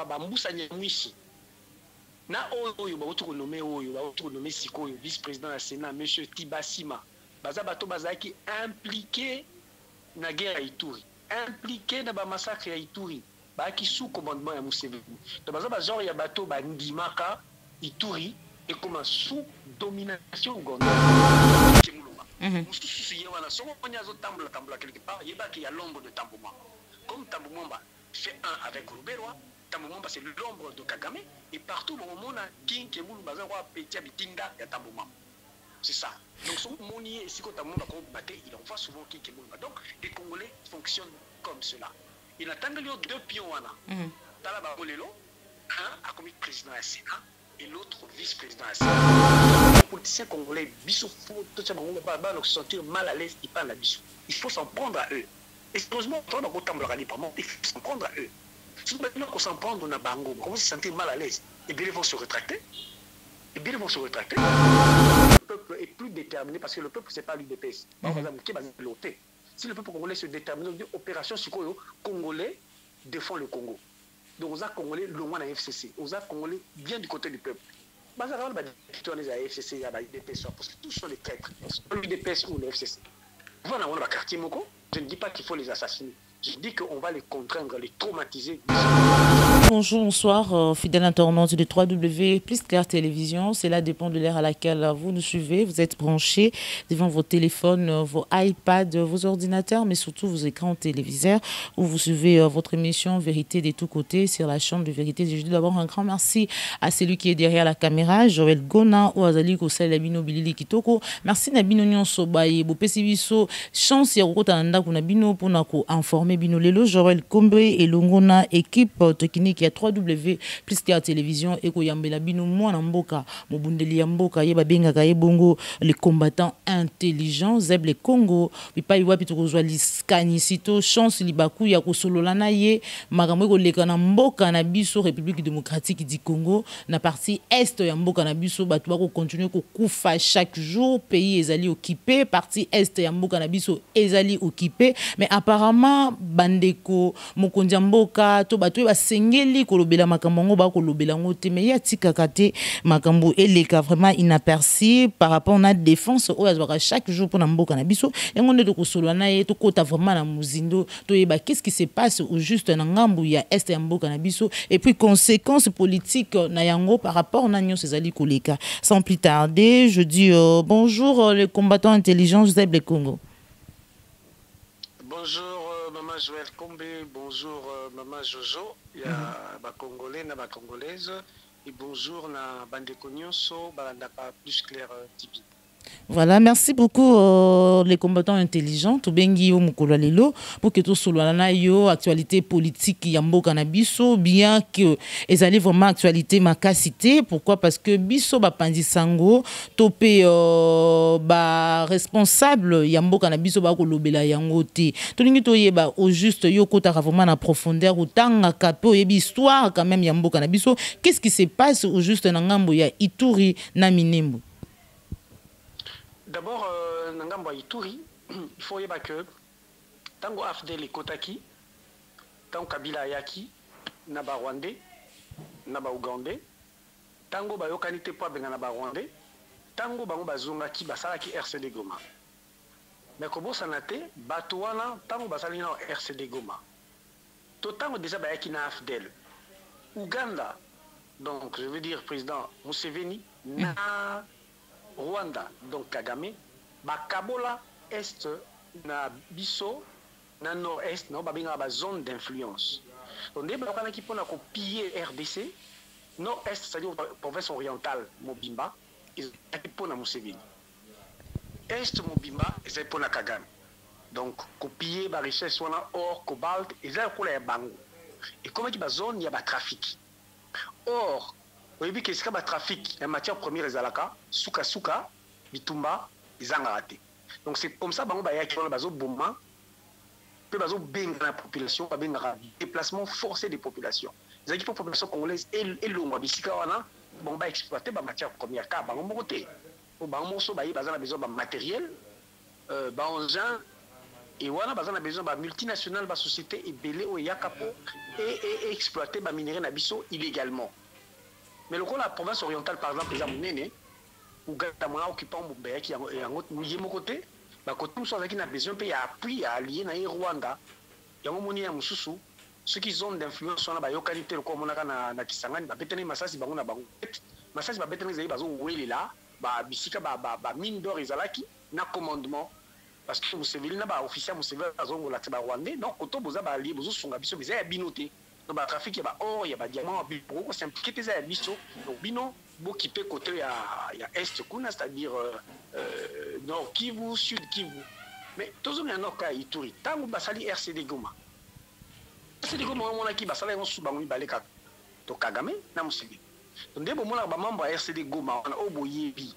Bambusa Nyamwisi. Na oyo ba otu nommé oyo ba otu nommé sikoyo vice-président du Sénat monsieur Tibasima. Baza bato bazaki impliqué na guerre à Ituri, impliqué na ba massacre à Ituri, ba ki sous commandement ya Museveni. Donc baza ba genre ya bato ba ndimaka Ituri et comme sous domination ougandaise. Mususu yewana songo ponya zo tambla quelque part, yeba ki ya l'ombre de Tamboma. Comme Tamboma fait un avec Ruberwa, Tamboma c'est l'ombre de Kagame et partout au monde King Kemulu baza roi Petia Bitinda ya Tamboma. C'est ça. Donc, son monier, si quand on a il envoie souvent qui est donc, les Congolais fonctionnent comme cela. Il attend deux pions. Talaba Bolelo, un a commis président du Sénat et l'autre vice-président du Sénat. Les politiciens congolais, Bissou, tout ça, on va se sentir mal à l'aise, ils parlent à Bissou. Il faut s'en prendre à eux. Et heureusement, on a autant de il faut s'en prendre à eux. Si maintenant qu'on s'en prend, on a Bango, on va se sentir mal à l'aise. Et bien, ils vont se rétracter. Et bien, ils vont se rétracter. Le peuple est plus déterminé parce que le peuple, ce n'est pas l'UDPS. Si le peuple congolais se détermine, on dit opération Sukoyo, Congolais défend le Congo. Donc, on a Congolais loin de la FCC. On a Congolais bien du côté du peuple. Parce que tous sont des traîtres. L'UDPS ou le FCC. Voilà, on a quartier Moko. Je ne dis pas qu'il faut les assassiner. Je dis qu'on va les contraindre, les traumatiser. Bonjour, bonsoir, fidèles internautes de 3W plus Clair Télévision. Cela dépend de l'ère à laquelle vous nous suivez. Vous êtes branchés devant vos téléphones, vos iPads, vos ordinateurs, mais surtout vos écrans téléviseurs où vous suivez votre émission Vérité de tous côtés sur la chaîne de Vérité. Je dis d'abord un grand merci à celui qui est derrière la caméra, Joël Gona ou Azali Kosel Labino Bilili Kitoko. Merci Nabino Nyon Sobaye, Bopesi Biso, chance Yarota Nanda Kunabino pour nous informer Bino Lelo, Joël Kombe et Longona, équipe technique. Il y a 3W plus Clair Télévision et Koyambela Bino Mwana Mboka Mobundeli Mboka Yeba Benga Kaye Bongo les combattants intelligents Zeb les Congo Pipa Iwa Pitoko Liskani Sito chance Libaku ya Kosololana ye Makamwe Kolekana Mboka na biso République démocratique du Congo na partie est ya Mboka na biso batu bako continuer ko kufa chaque jour pays ezali occupé partie est ya Mboka na biso ezali occupé mais apparemment bandeko Mokondia Mboka to batu ba sengeli kolobela makambo ngo ba kolobela ngo te mais ya tikaka te makambo eleka vraiment inaperçu par rapport na défense o azwaka chaque jour pour na Mboka na biso yango nde ko solwa na ye to kota vraiment na muzindo to yeba qu'est-ce qui se passe au juste na ngambu ya est ya Mboka na biso et puis conséquences politiques na yango par rapport na nyos ezali koleka. Sans plus tarder, je dis bonjour les combattants intelligents Zeb les Congo. Bonjour Maman Joël Kombe, bonjour Maman Jojo, il y a ba Congolais, na ba Congolaise, et bonjour na Bandeko Nyonso, ba plus Clair TV. Voilà, merci beaucoup les combattants intelligents to bengi yo mukolo lelo pour que tout solana yo actualité politique ya Mboka na biso bien que ezali vraiment actualité makasité pourquoi parce que biso ba pandisango topé ba responsable ya Mboka na biso ba ko lobela yango te to ningi to yeba au juste yo kota vraiment na profondeur utanga kapo yebi histoire quand même ya Mboka na biso qu'est-ce qui se passe au juste na ngambo ya Ituri na Minembwe. D'abord, Nangamba Ituri, il faut y que Tango Afdel et Kotaki, Tango Kabila Yaki, Naba Rwandais, Naba Ougandais, Tango Bayokanite Poabenga Naba Rwandais, Tango Bango Bazunga ki Basalaki RCD Goma. Mais Kobo Sanate, Batouana, Tango Basalina RCD Goma. Tout Tango déjà Bayaki na Afdel. Ouganda, donc je veux dire président Museveni, na Rwanda, donc Kagame, Bakabola Est, na Bisso, na Nord-Est, na Babinga ba zone d'influence. Donc, des Bakana qui pona ko piller RDC, Nord-Est, c'est-à-dire province orientale, Mobimba, ils pona Museveni. Est Mobimba, ils pona Kagame. Donc, copier ba richesse soit or, cobalt, ils ont coulé bango. Et comment il y a zone, il y a trafic. Or, vous voyez que c'est un trafic en matière première et zalaka, souka, bitumba, ils ont raté. Donc c'est comme ça que y a qui ont bazo bomba, peut bazo benga la population, benga déplacement forcé des populations. Les équipes population congolaise et l'ombre bisika wana, bon ba exploiter ba matière première car ba ngomoté. Au ba morceau ba y bazana besoin ba matériel, ba engin, Et on a besoin de multinationales, de sociétés et belé au yakapo et exploiter les minerais nabiso illégalement. Mais le coup la province orientale par exemple les amounene ou gata mona occupant Moumbé qui est en autre mon côté, bah côté nous sommes avec besoin de appui à allier na Rwanda. Il y a un moni à Moussoussou. Ceux qui ont d'influence sur la yokanité le comme on a na Kisangani, bah betene masasi bango na bango. Masasi ba betene zai bazo wele là, bah bisika ba mine d'or ezalaki na commandement. Parce que Museveni n'a pas officiel Museveni a zongo la teba rwandais donc auto boza ba lié bozo songa biso bizaya binoté donc ba trafic ya ba or ya ba diamant bi pour s'impliquer tes ya biso donc bino bo qui peut côté ya est kuna c'est-à-dire nord Kivu sud Kivu mais tozo na nord ka Ituri tango basali RCD Goma on a qui basala on sous bango baleka to Kagame na Museveni donc ndebo mona ba membre RCD Goma on a oboyebi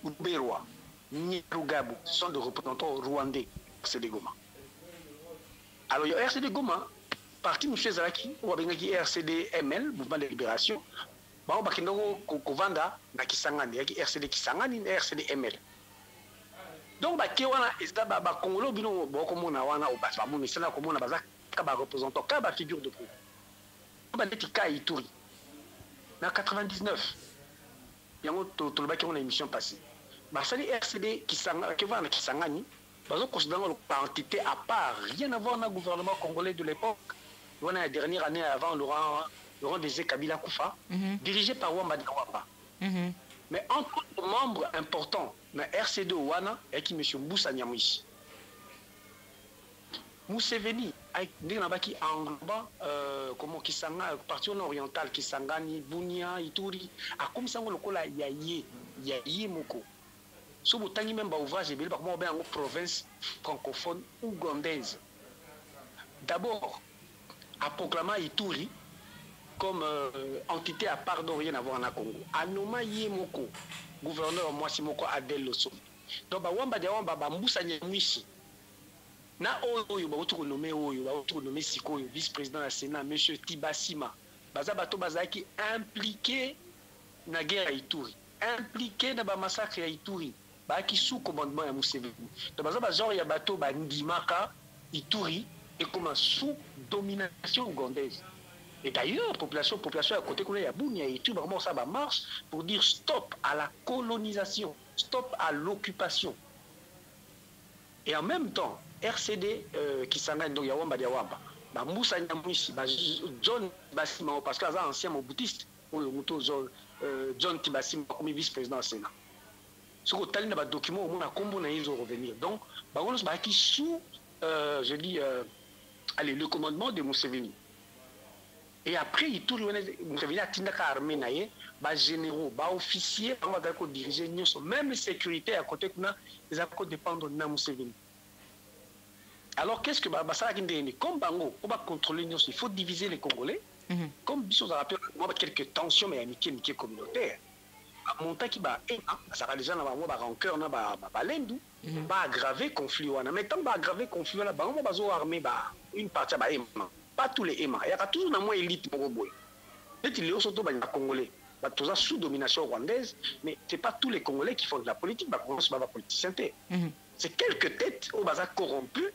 Uberwa Nirugabo, ce sont des représentants rwandais, RCD Goma. Alors, il y a RCD Goma, parti M. Zalaki, ou avec RCD ML, Mouvement de Libération, on va Kovanda, Kisangani, RCD Kisangani, RCD ML. Donc, les Congolais, ils ont représentant, une figure de proue. On va dire Ituri. En 99, il y a une émission passée. Basali RCD Kisangani, ils considéré comme entité à part, rien à voir avec le gouvernement congolais de l'époque. La dernière année avant Laurent Désiré Kabila Koufa, dirigé par Wamba Diawamba. Mais entre les membres importants de RCD Ouana, il y a M. Moussa Nyamouichi. Museveni, qui engloba comme Kisanga, partie orientale, Kisangani, Bunia, Ituri, a comme ça, on a Yaye Moko. Si vous avez même un ouvrage, il y a une province francophone ougandaise. D'abord, à proclamer Ituri comme entité à part de rien à voir en Congo. Anoma Yemoko, gouverneur Mwasimoko Adel Loso. Donc, Wamba Diawamba, Moussa Nyamouichi. Na oyo ba otu nommé oyo ba otu nommé sikoyo vice-président du Sénat monsieur Tibasima baza bato bazaki impliqué na guerre à Ituri, impliqué dans ba massacre à Ituri, ba ki sous commandement ya Museveni. Donc baza ba genre ya bato ba ndimaka Ituri et comme sous domination ougandaise. Et d'ailleurs population à côté qu'on a ya Bunia et Ituri vraiment ça ba marche pour dire stop à la colonisation, stop à l'occupation. Et en même temps RCD qui s'engage donc Yawamba Diawamba, Moussa Nyamouichi, John Tibasima parce que c'est ancien moboutiste, John Tibasima comme vice-président du Sénat. Ce que tu as document au moins à combo na ils revenir. Donc, on se qui sous je dis allez le commandement de Museveni. Et après il tourne Museveni a tindaka armée naie, généraux, officiers, on va d'accord diriger même sécurité à côté qu'on a les accords dépendent de Museveni. Alors, qu'est-ce que Bassara Kindéni, comme Bango, on va contrôler, il faut diviser les Congolais. Comme Bissot a rappelé, il y a quelques tensions, mais il y a communautaire. Monta qui va ça va déjà avoir rancœur, balendu, va aggraver le conflit. Mais tant va aggraver le conflit, on va armer une partie, pas tous les aimants. Il y a toujours une élite pour le il y a surtout les Congolais. Tout ça sous domination rwandaise, mais ce n'est pas tous les Congolais qui font de la politique, c'est quelques têtes au bazar corrompues.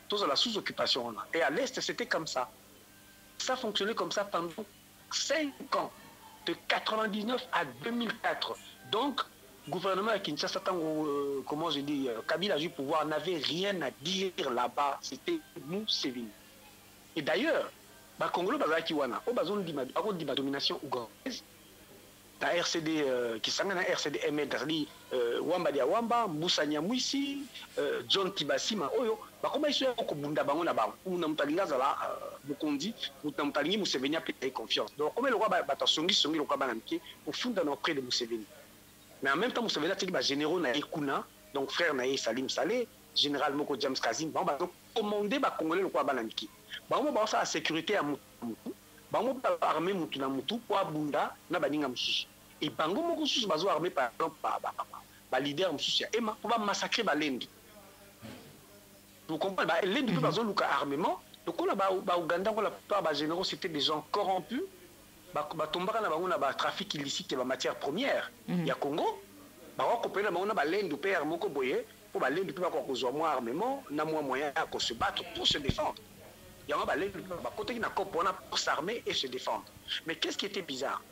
Tous à la sous-occupation. Et à l'Est, c'était comme ça. Ça fonctionnait comme ça pendant 5 ans, de 1999 à 2004. Donc, le gouvernement de Kinshasa, comment je dis, Kabila du pouvoir, n'avait rien à dire là-bas. C'était Museveni. Et d'ailleurs, le Congolais, il y a domination ougandaise. La RCD qui s'engage dans RCD ML, Wamba Diawamba, Moussa Nyamouichi, John Tibasima, Oyo, comment ils sont Kobunda Bango na Bango, ou Namutalinga Zala, Mukondi, ou Namutalingi Museveni a pété confiance. Donc, comment le roi Batasongi, Songi, le roi Banamike, au fond d'un auprès de Museveni. Mais en même temps, Museveni a dit que généraux Naï Kuna, donc frère Naï Salim Saleh, général Moko James Kazim, donc commandé le Congolais le roi Banamike. Bango a la sécurité à Moutou. Bango armé Moutou na Moutou, pour Abunda, na Baninga Moussouchi. Et Bango Moko Sous Bazo armé par exemple par leader Moussouchi, et pour massacrer Balendu. Vous comprenez, Lendu peut bazo luka armement, donc on a Ouganda, la plupart des généraux c'était des gens corrompus, Tombara na Bango na trafic illicite de matières premières. Il y a Congo, Bango comprenez, on a Balendu, Père Moko Boye, pour aller depuis qu'on a armement, n'a moins moyen de se battre pour se défendre. Il y a un côté qui n'a pour s'armer et se défendre. Mais qu'est-ce qui était bizarre?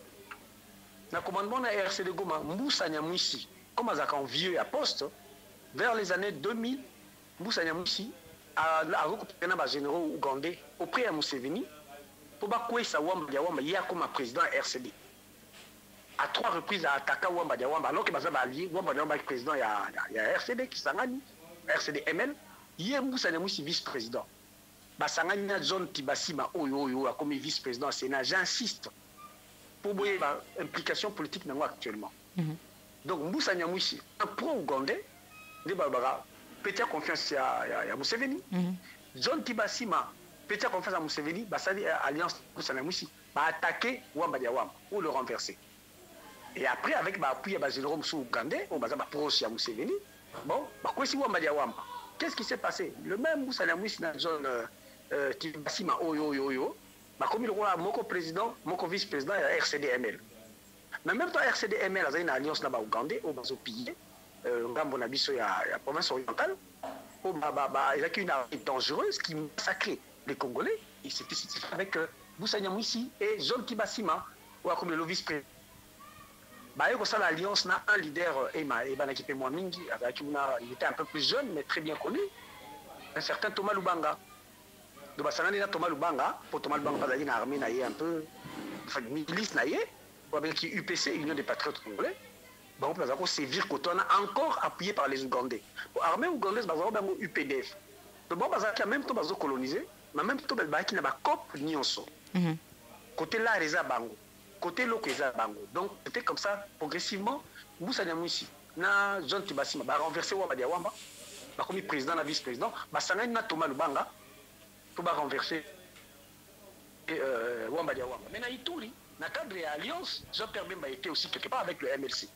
Dans le commandement de la RCD Goma, Moussa Nyamouissi, comme un vieux à poste, vers les années 2000, Moussa Nyamouissi a récupéré un général ougandais auprès de Museveni pour que Wamba Diawamba y a comme président RCD. À 3 reprises, à attaquer Wamba Diawamba, alors que Wamba Diawamba est président, il y a RCD qui s'en RCD ML, il y a Moussa Nyamouissi vice-président. Basangani na zone Tibasima oyo comme vice-président au Sénat, j'insiste pour voir l'implication politique actuellement. Donc Moussa Nyamouissi, un pro-ougandais, peut-être confiance à Museveni. Zone Tibasima, peut-être confiance à Museveni, Basali alliance Moussa Nyamouissi, va attaquer Wamba Diawamba ou le renverser. Et après, avec l'appui de général ougandais, on va proche à Museveni. Bon, quoi si Wamba Diawamba? Qu'est-ce qui s'est passé? Le même Moussa Nyamouissi dans la zone Tibasima oyo, comme il y a mon président, mon vice-président, il y a RCD-ML. Mais même temps, RCD-ML a une alliance là-bas ougandais, au bazo pillé, Ngambo Nabiso, il y a la province orientale, il y a une armée dangereuse qui massacrait les Congolais. Et c'était avec Moussa Nyamouissi et Jean Tibasima, ou comme le vice-président. Il y a l'alliance, un leader, il était un peu plus jeune, mais très bien connu, un certain Thomas Lubanga. Donc, Thomas Lubanga, pour Thomas Lubanga, il y a une armée un peu, enfin, milice, avec UPC, Union des Patriotes Congolais. Bon, on peut sévir côté encore appuyé par les Ougandais. L'armée ougandaise, c'est UPDF. Donc, bon, il y a même temps colonisé, mais même temps, il y a un COP Nyonso. Côté là, il y a Bango. Côté là, il y a Bango. Donc, c'était comme ça, progressivement, Moussa Nyamouissi, na John Tibasima, va renverser Wamba Diawamba, comme président, la vice-président, na Thomas Lubanga, pour renverser Wamba Diawamba. Mais dans Ituri, dans le cadre de l'alliance, Jean-Pierre Bemba était aussi quelque part avec le MLC.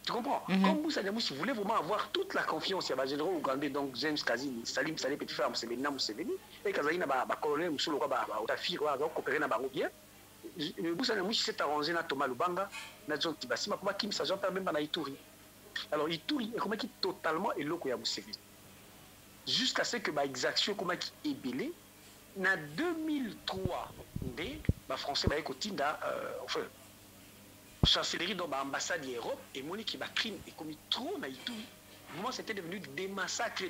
Tu comprends? Comme Moussa Nyamouissi voulait vraiment avoir toute la confiance, il y a un général ougandais, donc James Kazini, Salim Saleh, petit frère Museveni, et Kazini, le colonel Moussolo, Otafir, coopérer dans le bien. Moussa Nyamouissi s'est arrangé dans Thomas Lubanga, dans John Tibasima, pour qu'il s'agisse Jean-Pierre Bemba dans Ituri. Alors Ituri est comme qui totalement éloquent à Museveni. Jusqu'à ce que l'exaction comme qui est belé, en 2003, les Français ont été enfin, chancellerie dans l'ambassade d'Europe et Monique qui va crime et commis trop dans Ituri. Moment c'était devenu des massacres.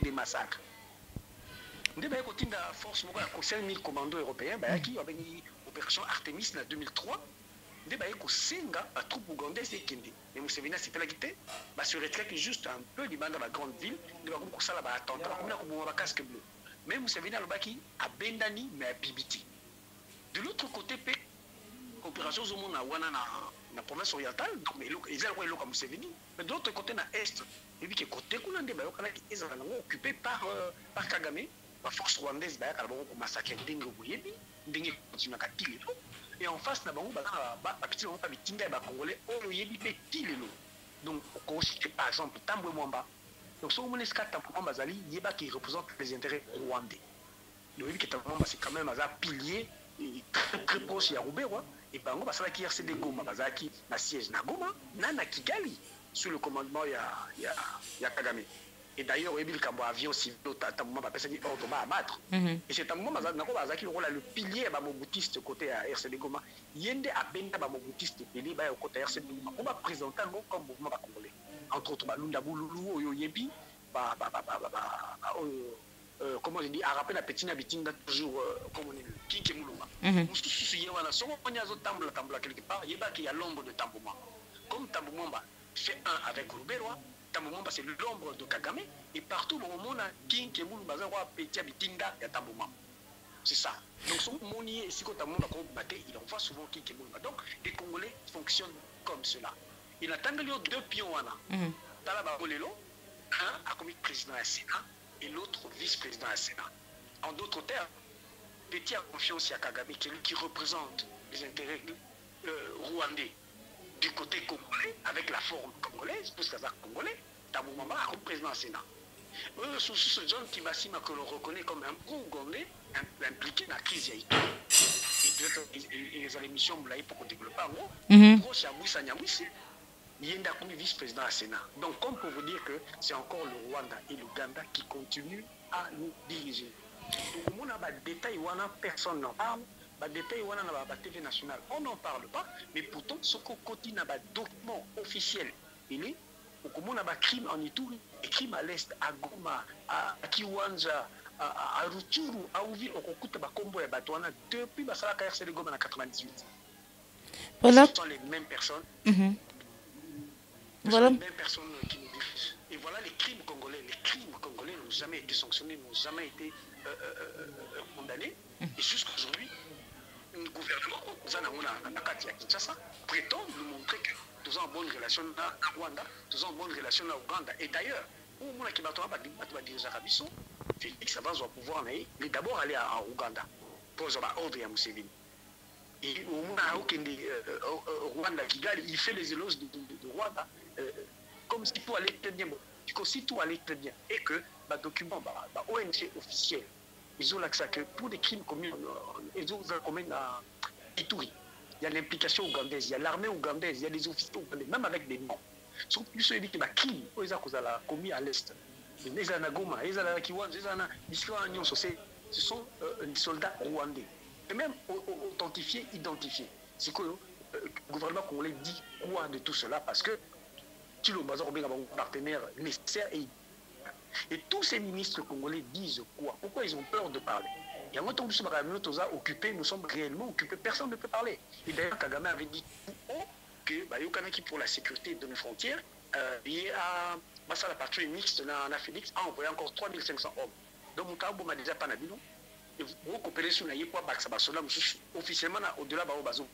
Nous avons été dans force de 5000 commandos européens qui ont une opération Artemis en 2003. Nous avons été la troupe ougandaise et Kende. Mais Museveni c'était la guité, se retraite juste un peu dans la grande ville. Nous avons été là attendre, nous avons un casque bleu. Mais Museveni a Bendani mais à Bibiti. De l'autre côté, opération au monde dans la province orientale, mais ils ont été Museveni. Mais de l'autre côté, dans l'Est, et puis que côté ils sont occupés par Kagame, la force rwandaise, ils ont massacré Dengue Boyebi, Dengue continue à tirer. Et en face, nous avons des Congolais, donc, par exemple, Tambwe Mwamba. Donc, si on a Tambwe Mwamba, qui représente les intérêts rwandais. Donc, c'est quand même un pilier très proche de Roubaix. Et Bango, qui RCD Goma, qui a siège na Goma, na Kigali, sous le commandement de Kagame. Et d'ailleurs, il y a un avion civil, Tambwe Mwamba, il y a abattre. Et c'est Tambwe Mwamba qui est le pilier moboutiste côté RCD Goma. Il y a un moboutiste pilier côté RCD Goma. On va présenter comme mouvement congolais. Entre autres, Lunda Bouloulou, Oyoyebi, comment je dis, à rappeler la petite habitude toujours, comme on dit, Kinke Moulouma. Si on a quelque part, il y a l'ombre de Tambouma. Comme Tambouma fait un avec Rouberois, Tambouma c'est l'ombre de Kagame, et partout au monde, Kinke Moulouma, petit habitinda, il y a Tambouma. C'est ça. Donc, si on y est, si on il envoie souvent Kinke Moulouma. Donc, les Congolais fonctionnent comme cela. Il a tangué deux pions. Talaba Bolelo, un a commis président à Sénat et l'autre vice-président à Sénat. En d'autres termes, Petit a confiance à Kagame, qui représente les intérêts rwandais du côté congolais, avec la forme congolaise, plus Kazakh congolais, Taboumamba a comme président à Sénat. Sous ce John Tibasima que l'on reconnaît comme un pro-ougandais impliqué dans la crise haïtienne. Et les émissions pour développer en gros, proche à Moussa Nyamouissi. Yenda comme vice-président à Sénat. Donc, comme pour vous dire que c'est encore le Rwanda et l'Ouganda qui continuent à nous diriger. Donc, on a des détails, personne n'en parle. Des détails, on a la TV nationale, on n'en parle pas. Mais pourtant, ce qu'on continue à des documents officiels, il est, on a des crimes en Ituri, des crimes à l'Est, à Goma, à Kiwanja, à Rutshuru, à Ouville, on écoute des combos et Batouana depuis la KRC de Goma en 98. Voilà. Ce sont les mêmes personnes. Voilà. Les mêmes personnes qui nous dirigent. Et voilà les crimes congolais. Les crimes congolais n'ont jamais été sanctionnés, n'ont jamais été condamnés. Et jusqu'aujourd'hui, le gouvernement, Kinshasa, prétend nous montrer que nous avons une bonne relation à Rwanda, nous avons une bonne relation à Ouganda. Et d'ailleurs, où on a qui diriger Rabiso, Félix avant de pouvoir aller d'abord aller à Ouganda pour avoir ordre à Museveni. Et au Rwanda, Kigali, il fait les éloges de Rwanda comme si tout allait très bien. Si tout allait très bien et que les documents, ONG officiels, ils ont l'accès que pour des crimes commis, ils ont commis à Ituri. Il y a l'implication ougandaise, il y a l'armée ougandaise, il y a des officiers ougandais, même avec des noms. Sauf que ceux qui ont crime, ils ont commis à l'Est. Les Anagoma, les Anakiwan, les Anagoma, ce sont des soldats rwandais. Et même authentifiés, identifiés. C'est que le gouvernement congolais dit quoi de tout cela parce que tu le bazar bien un partenaire nécessaire et tous ces ministres congolais disent quoi? Pourquoi ils ont peur de parler? Il y a un temps où nous sommes occupés, nous sommes réellement occupés, personne ne peut parler. Et d'ailleurs, Kagame avait dit que pour la sécurité de nos frontières, il y a la patrouille mixte en Félix a envoyé encore 3500 hommes. Donc, mon m'a déjà pas nabinon. Et vous coopérez sur officiellement au-delà de Bazo.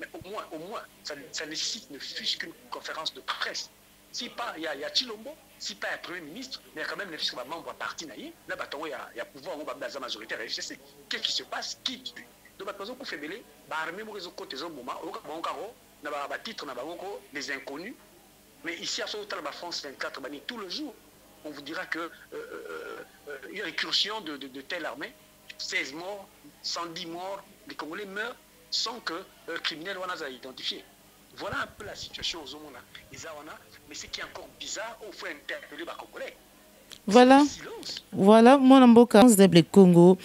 Mais au moins, ça nécessite ne fût-ce qu'une conférence de presse. Si pas, il y a Chilombo, si pas il y a Premier ministre, mais il y a quand même ne fût-ce qu'un membre parti, là, il y a pouvoir dans la majorité FCC. Qu'est-ce qui se passe? Qui tue? Donc, par exemple, fait belé, armée, mon réseau côté au moment, on a titre, des inconnus. Mais ici, à ce la France 24, tout le jour, on vous dira qu'il y a une incursion de telle armée, 16 morts, 110 morts, les Congolais meurent sans que le criminel soit identifié. Voilà un peu la situation aux hommes. Mais ce qui est encore bizarre, il faut interpeller les Congolais. Voilà, mon mboka le Congo,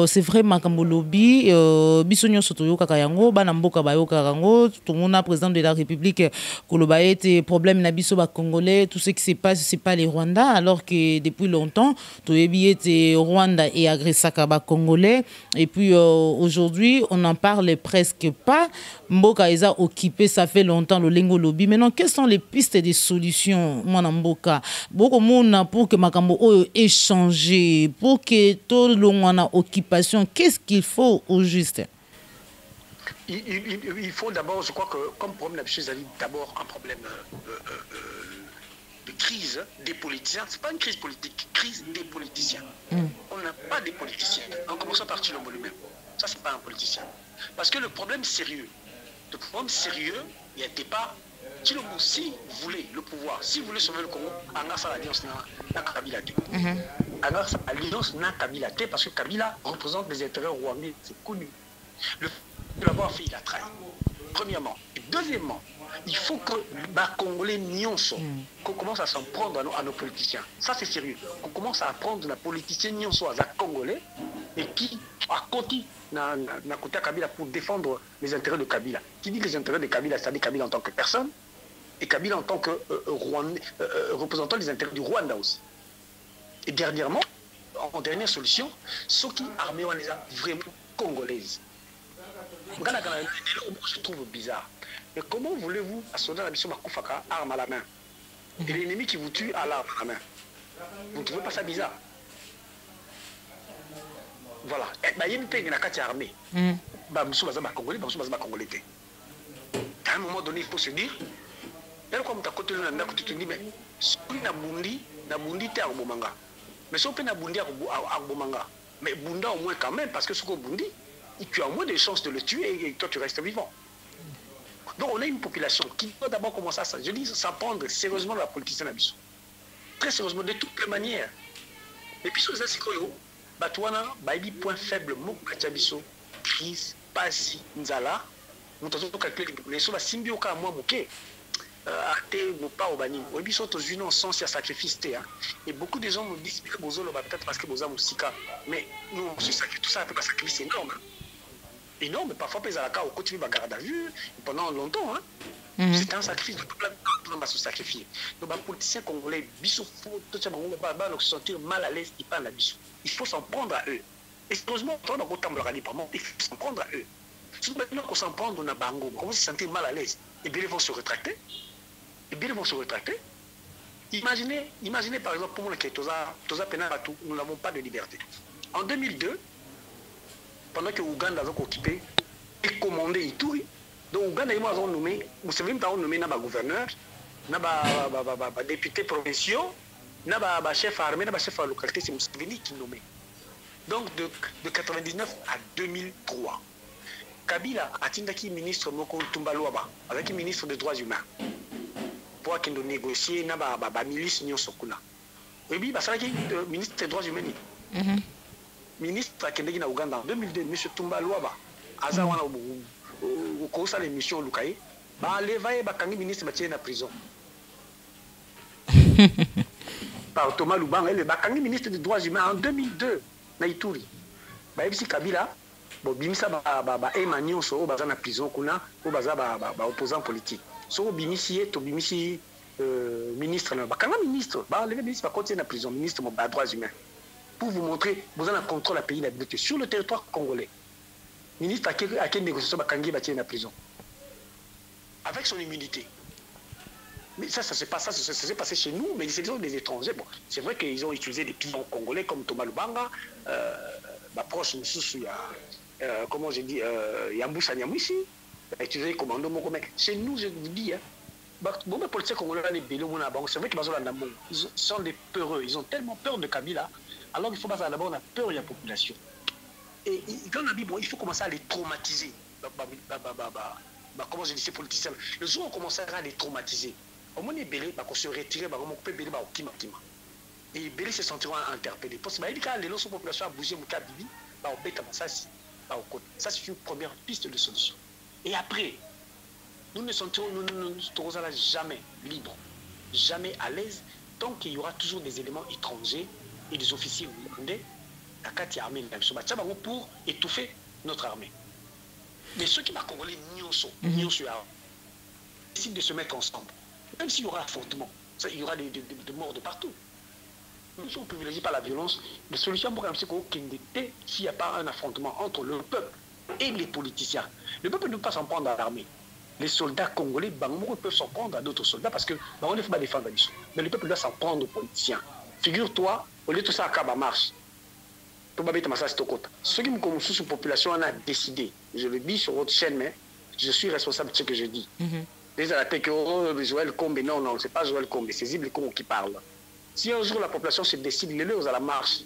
c'est vrai makambo lobby, bisonyo sotoyo kakayango, bana mboka bayo karango, tout le monde président de la République, koloba ete problème na biso ba congolais, tout ce qui se passe c'est pas les Rwandais, alors que depuis longtemps, to yebi ete Rwanda et agressaka ba congolais, et puis aujourd'hui on n'en parle presque pas. Mboka eza occupé, ça fait longtemps le lingo lobby. Maintenant, quelles sont les pistes de solutions, mon mboka? Beaucoup monde pour que makambo échanger, pour que tout le monde ait occupation. Qu'est-ce qu'il faut au juste? Il faut d'abord, je crois que comme problème d'abord un problème de crise des politiciens. C'est pas une crise politique, crise des politiciens. On n'a pas des politiciens. En commençant par Chilombo lui-même. Ça, c'est pas un politicien. Parce que le problème sérieux, il n'y a pas. Chilombo, si vous voulez le pouvoir, si vous voulez sauver le Congo, Angas l'alliance n'a Kabila. Angas l'alliance n'a Kabila parce que Kabila représente les intérêts rwandais, c'est connu. Le fait de l'avoir fait, il a trahi. Premièrement. Et deuxièmement, il faut que les Congolais nyonso, qu'on commence à s'en prendre à nos politiciens. Ça, c'est sérieux. On commence à apprendre la politicienne nyonso à Congolais et qui a côté na côté Kabila pour défendre les intérêts de Kabila. Qui dit les intérêts de Kabila, c'est-à-dire Kabila en tant que personne et Kabila en tant que représentant les intérêts du Rwanda aussi. Et dernièrement, en dernière solution, ceux qui armés vraiment congolaises. Je trouve bizarre. Mais comment voulez-vous assurer la mission Makufaka arme à la main et l'ennemi qui vous tue à l'arme à la main? Vous ne trouvez pas ça bizarre? Voilà. Il y a une paix dans la armée. Congolais, à un moment donné, il faut se dire, mais si on a bundi, t'es à Bomanga. Mais si on a bundi à Bomanga, mais bunda au moins quand même, parce que ce qu'on bundi, tu as moins de chances de le tuer et toi tu restes vivant. Donc on a une population qui doit d'abord commencer à s'apprendre sérieusement la politique d'Abisso. Très sérieusement, de toutes les manières. Et puis sur les asikoyo, Batouana, Baïbi point faible, Mokatiabisso, crise, Pasi, Nzala, nous avons calculé les choses, Symbioka, moi, Moké. athée ou pas au bani. Oui, ils sont aux unis en sens, il y a sacrifice. Et beaucoup de gens me disent que peut-être parce que vous avez Moussika. Mais nous, on se sacrifie, tout ça, un peu un sacrifice énorme. Énorme, parfois, ils ont au côté de la garde à vue pendant longtemps. Hein. C'est un sacrifice de toute la vie, on va se sacrifier. Donc, les politiciens congolais, il faut se sentir mal à l'aise, ils parlent à Bissou. Il faut s'en prendre à eux. Et heureusement, on va il faut s'en prendre à eux. Si maintenant qu'on s'en prend, on a Bango, on va se sentir mal à l'aise. Et bien, ils vont se rétracter. Imaginez par exemple, pour moi, que Toza Penabatou, nous n'avons pas de liberté. En 2002, pendant que Ouganda a occupé et commandé Ituri, donc Ouganda, ils ont nommé, vous savez, ils ont nommé un gouverneur, un député provincial, un chef armé, un chef de la localité, c'est Museveni qui nommé. Donc de 99 à 2003. Kabila a tindaki ministre Moko Tumbalouaba, avec le ministre des droits humains, pour qu'il négocier na milice Nyon Sokuna. Et puis, le ministre des droits humains, ministre Akendeki na Ouganda en 2002, M. Tumbalouaba, Azawana au cours de l'émission Lukaï, l'évaillé Bakangi ministre Mathieu na prison. Par Thomas Luban, le Bakangi ministre des droits humains en 2002, na Ituri. Ici Kabila, bon, bimisa Emmanuel so baza na prison kuna, o baza opposant politique. So bimisi to bimisi ministre na bakanga ministre, le ministre va continuer na prison, ministre des droits humains. Pour vous montrer, vous avez un contrôle à pays d'habileté sur le territoire congolais. Ministre à quelle négociation bakangi va tirer na prison. Avec son immunité. Mais ça s'est passé chez nous, mais c'est des étrangers. Bon, c'est vrai qu'ils ont utilisé des pions congolais comme Thomas Lubanga, proche il y a, comment j'ai dit, Yamboussa Nyamouissi, utilisé les commandos Moko. Chez nous, je vous dis, bon, les policiers congolais, c'est vrai qu'ils sont des peureux, ils ont tellement peur de Kabila, alors qu'il faut pas d'abord on a peur de la population. Et quand on a dit, bon, il faut commencer à les traumatiser. Comment je dis, ces politiciens, le jour où on commencera à les traumatiser, au moins les bélés, on se retirer, on peut béler au Kima. Et les bélés se sentiront interpellés. Parce que les lots de la population a bougé, ça c'est une première piste de solution. Et après, nous ne sentirons jamais libres, jamais à l'aise, tant qu'il y aura toujours des éléments étrangers et des officiers burundais pour étouffer notre armée. Mais ceux qui m'ont décident de se mettre ensemble. Même s'il y aura affrontement, il y aura des morts de partout. Nous sommes privilégiés par la violence. La solution pour s'il n'y a pas un affrontement entre le peuple et les politiciens. Le peuple ne peut pas s'en prendre à l'armée. Les soldats congolais, peuvent s'en prendre à d'autres soldats parce que on ne faut pas défendre la mission. Mais le peuple doit s'en prendre aux politiciens. Figure-toi, au lieu de tout ça, à marche. Ceux qui me connaissent sur la population en a décidé. Je le dis sur votre chaîne, mais je suis responsable de ce que je dis. Les attaques que Joël Kombe, non, c'est pas Joël Kombe, c'est Zible Kombe qui parle. Si un jour la population se décide, les lots à la marche,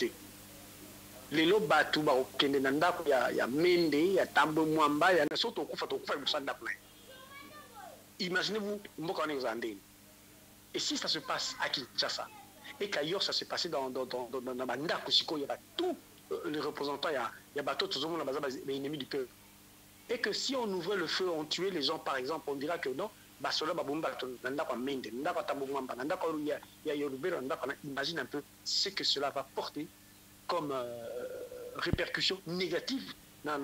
les lots battus, il y a Mende, il y a Tambo Mwamba, il y a Soto Kufa, imaginez-vous, et si ça se passe à Kinshasa, et qu'ailleurs ça s'est passé dans Manda Kusiko, il y a tous les représentants, il y a bateau, tout le monde, les ennemis du peuple. Et que si on ouvrait le feu, on tuait les gens, par exemple, on dira que non, imagine un peu ce que cela va porter comme répercussion négative dans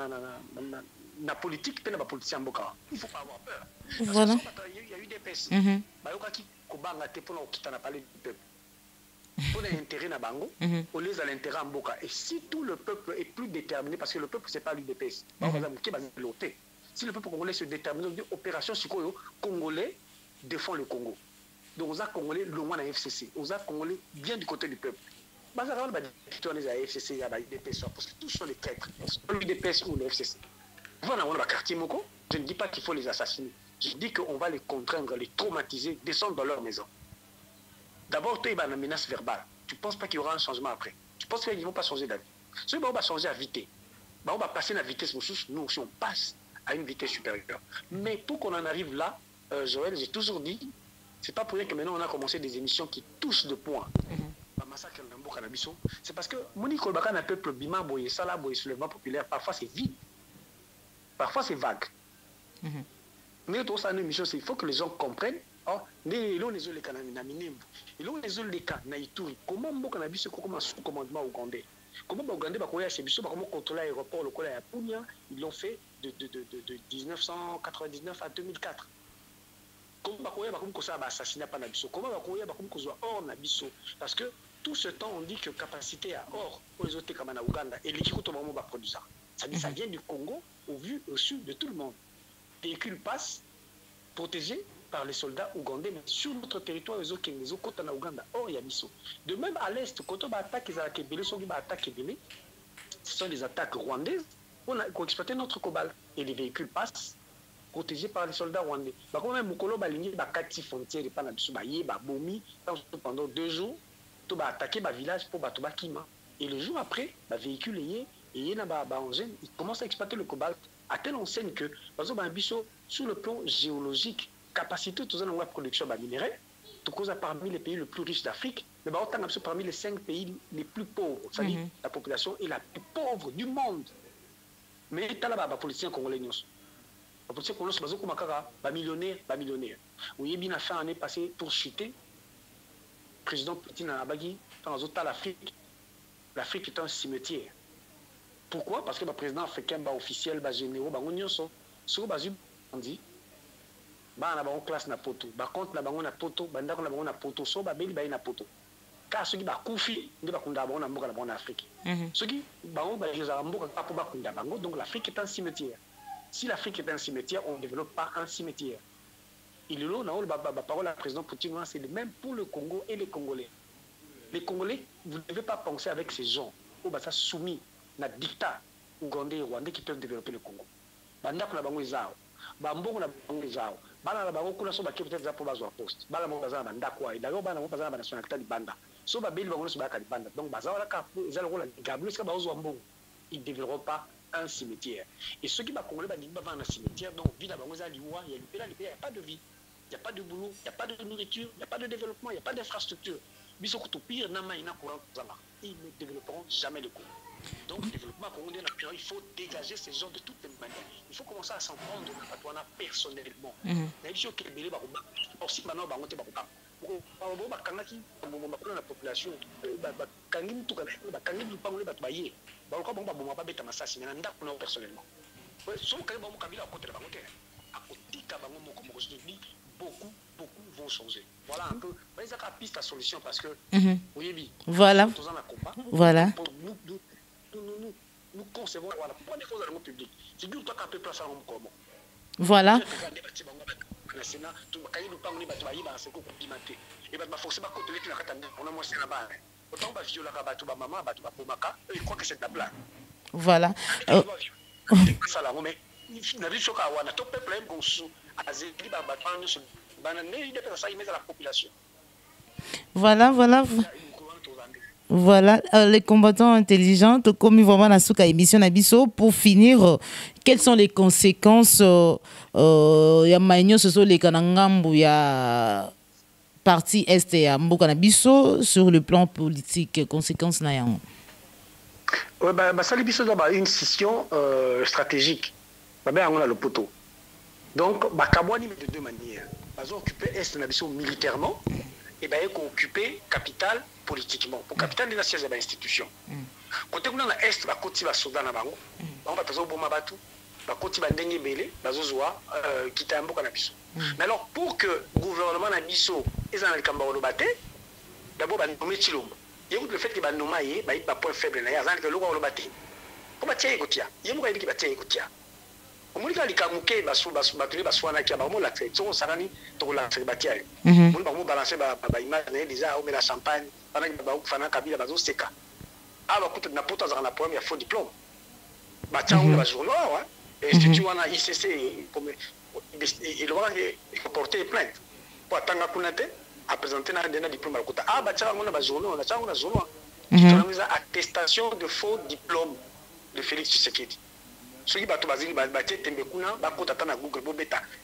la politique et dans la politique. Il ne faut pas avoir peur. Voilà. Il y a eu des personnes qui ont parlé du peuple. Pour l'intérêt na bango, on les a l'intérêt en boca. Et si tout le peuple est plus déterminé, parce que le peuple c'est pas l'UDPS, si le peuple congolais se détermine, opération Sikoyo, Congolais défend le Congo. Donc aux Congolais loin de la FCC, aux Congolais bien du côté du peuple. On les a FCC, il y a l'UDPS, parce que tous sont les traîtres, l'UDPS ou le FCC. Voilà, on a quartier Moko. Je ne dis pas qu'il faut les assassiner. Je dis qu'on va les contraindre, les traumatiser, descendre dans leur maison. D'abord, tu as une menace verbale. Tu ne penses pas qu'il y aura un changement après. Tu penses qu'ils ne vont pas changer d'avis. Ceux qui vont changer à vitesse. On va passer la vitesse, nous aussi on passe à une vitesse supérieure. Mais pour qu'on en arrive là, Joël, j'ai toujours dit, c'est pas pour rien que maintenant on a commencé des émissions qui touchent de points. C'est parce que Monique Olbaka n'a peuple bima boye, sala boye, soulèvement populaire, parfois c'est vide. Parfois c'est vague. Mais dans une émission, il faut que les gens comprennent Oh, les les cas na Minembwe. Les cas na Ituri. Comment mboka na biso comment sous commandement ougandais? Comment Ougandais ba koya chez biso ba comment contrôler l'aéroport le à Punya, ils l'ont fait de 1999 à 2004. Comment ba koya ba comme ko ça ba assassinat pas na biso? Comment ba koya ba comme ko zo or na biso? Parce que tout ce temps on dit que capacité à or pour les autres comme na Ouganda et l'équipe to ba produit ça. Ça dit ça vient du Congo au vu au sud de tout le monde. Véhicules passent protégés par les soldats ougandais, mais sur notre territoire, ils ont côté en Ouganda. Or, il y a Misso. De même à l'est, quand on attaque les Atakébélé, ce sont des attaques rwandaises. On a exploité notre cobalt et les véhicules passent protégés par les soldats rwandais. Quand même, Mukolo baligné, bakati frontière et pas na biso baye, babomi pendant 2 jours, to ba attaquer ba village pour bato bakima. Et le jour après, ba véhicule et na ba engine, ils commencent à exploiter le cobalt à telle enseigne que par exemple, sur le plan géologique, capacité de la production de minerais, tout cause parmi les pays les plus riches d'Afrique, mais parmi les 5 pays les plus pauvres. C'est-à-dire la population est la plus pauvre du monde. Mais il y a la politicien congolais. La politicien congolais, c'est millionnaire. Vous avez bien fait l'année passée pour chuter. Le président Poutine a bagui dans l'Afrique. L'Afrique est un cimetière. Pourquoi? Parce que le président africain, officiel, généraux, sur dit bana bango classe na poto ba compte na bango na poto bandako na bango na poto so ba beli ba na poto ka soki ba kufi ndi ba kunda bango na mboka na bango na Afrique soki bango ba yeza mboka ka po ba kunda bango. Donc l'Afrique est un cimetière. Si l'Afrique est un cimetière, on ne développe pas un cimetière. Il est là na ba parole à président Poutine, c'est le même pour le Congo et les Congolais. Les Congolais, vous ne devez pas penser avec ces gens où ba ça soumis na dictat ougandais et rwandais qui peuvent développer le Congo. Bandako na bango ezao bambongo na bango ezao bana na bango kuna so ba peut-être za po bazwa poste bana mo bazana bandako et d'ailleurs bana mo bazana ba nationalité libanda so ba beli bango so ba ka libanda. Donc bazala la ka ezala ko la gablo ska ba ozwa mbongo, ils développeront pas un cimetière. Et ceux qui ba congolais ba nimba va na cimetière, donc vie na bango za liwa, il y a pas de vie, il y a pas de boulot, il y a pas de nourriture, il y a pas de développement, il y a pas d'infrastructure. Biso ko to pire na maina courant zama, ils ne développeront jamais le Congo. Donc, le développement congolais, il faut dégager ces gens de toutes les manières. Il faut commencer à s'en prendre à personnellement. La population, beaucoup vont changer. Voilà un peu. Mais ça piste la solution parce que oui, voilà. Voilà. Nous concevons voilà. Pourquoi les choses dans le public? C'est du temps qu'un peu place à l'homme comment. Voilà. Voilà. Voilà. Voilà, les combattants intelligents, comme ils vont voir la souka émission Nabiso, pour finir, quelles sont les conséquences ya maïnyo ce sont les kanangambu ya parti est ya mboka Nabiso sur le plan politique, conséquences na yango. Ouais, ça les biso d'abord une scission stratégique. On a le poteau. Donc, Kabwani de 2 manières. Ils ont occupé est Nabiso militairement et ils ont occupé capitale politiquement. Pour capitale, il y a siège de l'institution. Quand on est dans l'Est, il y a des soldats dans l'Est. On va passer au Bomabatu, il y a des Ndenge Belé, il y a des qui ont Nabiso. Mais alors, pour que le gouvernement Nabiso ait un Kambao Lobaté, d'abord, il y a nommé Chilombo. Il y a le fait qu'il y a nommé, il y a un point faible, il y a un point Lobaté. Comment tu as écouté? Il y a un point qui a écouté. Omulika likamuke batuli baswana kia ba mo la tête so sarani to la tête batia mun ba mo balancer ba image na déjà o mela champagne bana ba fana kabila bazo seka aba kutu na poto za na première faux diplôme ba tsango ba journaux hein et si tu wana ICC comme il va porter plainte pour atanga kunate à présenter na diplôme ba kuta ba tsango na ba journaux na tsango na journaux tu as attestation de faux diplôme de Félix Tshisekedi. Ceux qui battent Google,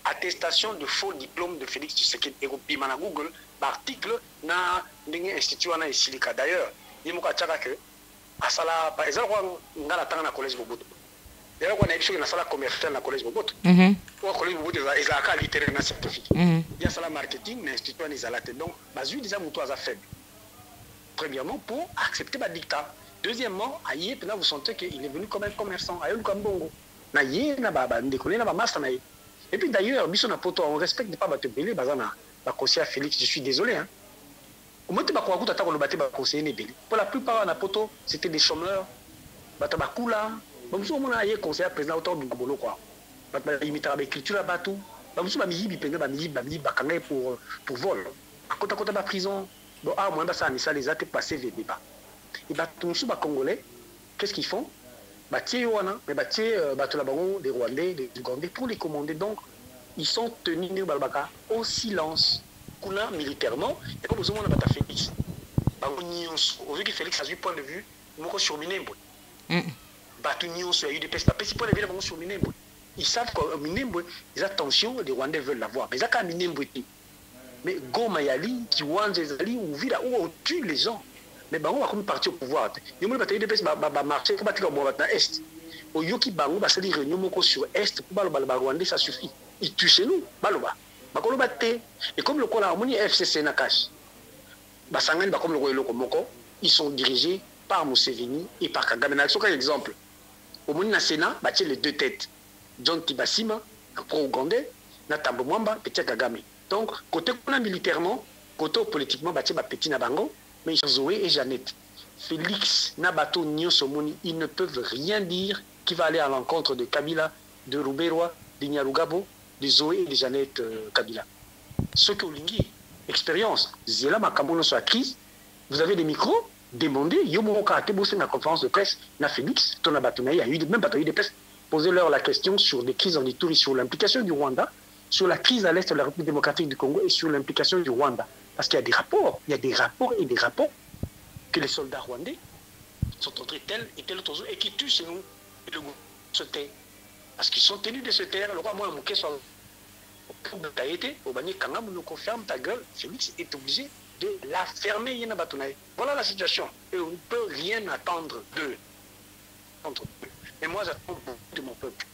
attestation de faux diplôme de Félix Tshisekedi et na Google, article na institut na Silika. D'ailleurs, il y a que asala par exemple ngala tanga na collège Boboto. D'ailleurs, on a écrit dans la salle commerciale dans le collège Boboto. Au collège Boboto, ils ont littéraire dans scientifique. Il y a ça marketing, l'institut en isolate. Donc, bazui déjà mon toit faible. Premièrement, pour accepter le dictat. Deuxièmement, aïe, vous sentez qu'il est venu comme un commerçant, aïe, comme bongo. Naïe, na baba, ndekone, na ba master naïe. Et puis d'ailleurs, biso na poto, on respecte pas bateau belé, bazana, ba conseiller Félix, je suis désolé, hein. Au moins, tu vas pouvoir attaquer le bateau, ba conseiller Nebeli. Pour la plupart, na poto, c'était des chômeurs, bata ba kula. Ba muso mona aïe conseiller président autant du bolo quoi. Bata imiter avec culture la bateau. Ba muso ba miyibi penge ba miyibi ba kangé pour vol. À côté ba prison. Bon, ah, moi, ça, les a passé VB pas. Et bah, tout le Congolais, qu'est-ce qu'ils font? Bah, tiens, mais bah, tiens, des Rwandais, des Ougandais, pour les commander. Donc, ils sont tenus au silence. Kuna militairement, et comme vous avez dit, Félix. Au vu que Félix a eu point de vue, nous sur Minembo. Bah, tout le monde a eu des pestes. Après, si point de vue, nous sur Minembo. Ils savent que Minembo, ils attention, les Rwandais veulent l'avoir. Mais ça, quand Minembo était. Mais Goma Yali, Kiwanja Zali, où on tue les gens. Mais on va comme partir au pouvoir. Il y a des personnes qui marcher, il faut battre dans l'Est. Au Yoki Bango, ça dit réunion sur Est, pour le Rwandais, ça suffit. Ils tuent chez nous, Baloba. Et comme le Kola Harmonie FCC Nakash, comme le Royaume Komoko, ils sont dirigés par Museveni et par Kagame. C'est un exemple. Au Moni Sénat, les deux têtes. John Tibasima, un pro-ougandais, Natambo Mwamba, Petit Kagame. Donc, côté militairement, côté politiquement, petit Nabango, mais Zoé et Jeannette, Félix, Nabato, Nyon Somoni, ils ne peuvent rien dire qui va aller à l'encontre de Kabila, de Rouberois, de Nyarugabo, de Zoé et de Jeannette Kabila. Ceux qui ont l'ingui, expérience, Zéla Makamono sur la crise, vous avez des micros, demandez, Yomo Kate Bossé, la conférence de presse, na Félix, ton Abatona, il y a eu même pas eu de presse, posez-leur la question sur des crises en Ituri, sur l'implication du Rwanda, sur la crise à l'est de la République démocratique du Congo et sur l'implication du Rwanda. Parce qu'il y a des rapports, et des rapports que les soldats rwandais sont entrés tel et tel autre jour et qui tuent chez nous et le gouvernement se tait. Parce qu'ils sont tenus de se taire. Le roi, moi, mon question, au Bani Kangam nous confirme ta gueule, Félix est obligé de la fermer. Voilà la situation. Et on ne peut rien attendre d'eux. Et moi, j'attends beaucoup de mon peuple.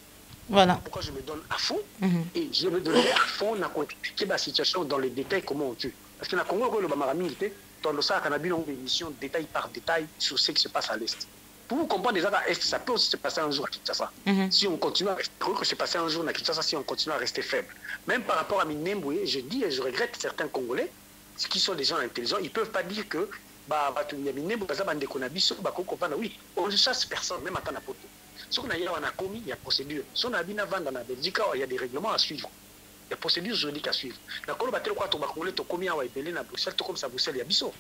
Voilà. Pourquoi je me donne à fond et je me donne à fond on a expliqué la situation dans les détails, comment on tue. Parce que dans le Congo, le Bamaraming, dans le sac, on a vu une émission détail par détail sur ce qui se passe à l'Est. Pour vous comprendre déjà à l'Est, ça peut aussi se passer un jour à Kinshasa. Si on continue à rester, que c'est passé un jour à Kinshasa, si on continue à rester faible. Même par rapport à Minembwe, je dis et je regrette certains Congolais, qui sont des gens intelligents, ils ne peuvent pas dire que oui, on ne chasse personne, même à Tanapoto. Si on a commis, il y a procédure. Si on a vu dans la Belgique, il y a des règlements à suivre. Il y a procédure juridique à suivre. Dans le commis à Bruxelles, comme ça, Bruxelles, il y a Bissot.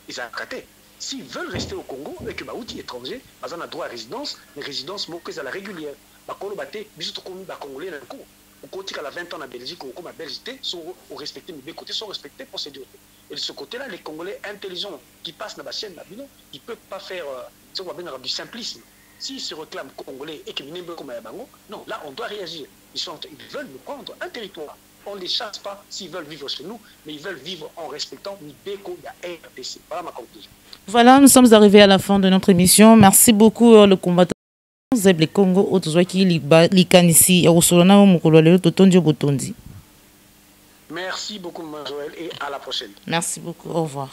Ils ont raté. S'ils veulent rester au Congo, et que les étrangers, ils ont droit à résidence, mais résidence à la régulière. Bissot, Congolais, au côté à la 20 ans en Belgique, ou comme à Belgique, sont respectés, mais des côtés sont respectés procédure. Et de ce côté-là, les Congolais intelligents qui passent dans la chaîne, ils ne peuvent pas faire du simplisme. S'ils se réclament Congolais et qu'ils n'aiment pas comme Bango, non, là, on doit réagir. Ils veulent nous prendre un territoire. On ne les chasse pas s'ils veulent vivre chez nous, mais ils veulent vivre en respectant Nibeko et RDC. Voilà ma conclusion. Voilà, nous sommes arrivés à la fin de notre émission. Merci beaucoup, le combattant Zeble Congo, Likanisi, Merci beaucoup, Joël, et à la prochaine. Merci beaucoup, au revoir.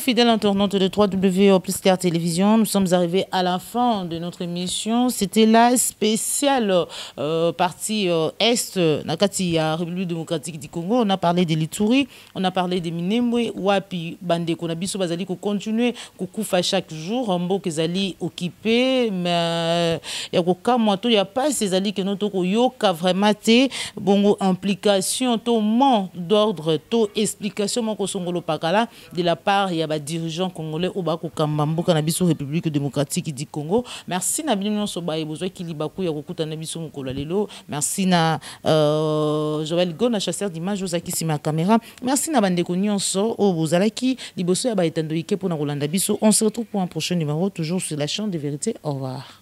Fidèle internaute de 3W plus Clair Télévision, nous sommes arrivés à la fin de notre émission. C'était la spéciale partie Est, Nakati, République démocratique du Congo. On a parlé de l'Ituri, on a parlé de Minembwe, Wapi, Bande, Konabiso, Bazali, qu'on continue, Koufa chaque jour, Rambo, Kezali occupé, mais il y a pas ces alliés que notre yoka vraiment té, bon, implication, to mot d'ordre, to explication, mon Kosongolo Pakala, de la part il y a des dirigeants congolais au Bako Kambambo Kanabiso République démocratique du Congo. Merci na bino soba besoin qui libaku ya kokuta na biso mukolo lelo. Merci na Joël Gona chasseur d'images Josaki sima caméra. Merci na bandeko nyonso o bozalaki liboso ya ba etando ike pona kolanda biso. On se retrouve pour un prochain numéro toujours sur la chaîne de vérité. Au revoir.